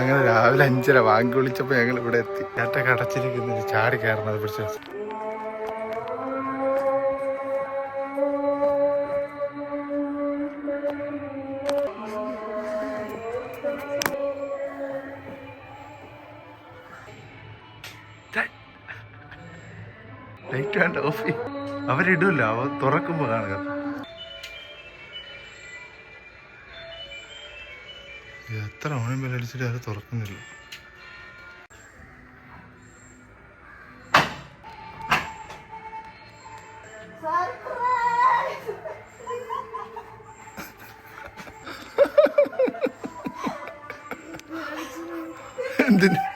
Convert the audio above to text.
അങ്ങനെ രാവിലെ 5:30 വാങ്ങി വിളിച്ചപ്പോ ഞങ്ങൾ ഇവിടെ എത്തി. ചേട്ടൊക്കെ അടച്ചിരിക്കുന്നത് ചാടി കയറണം. അത് പിടിച്ച ലൈറ്റ് വേണ്ട, ഓഫ് അവരിടൂല്ല, അവ തുറക്കുമ്പോ കാണുക. എത്ര മണി ബെല്ലടിച്ചിട്ട് അത് തുറക്കുന്നില്ല. എന്തിന്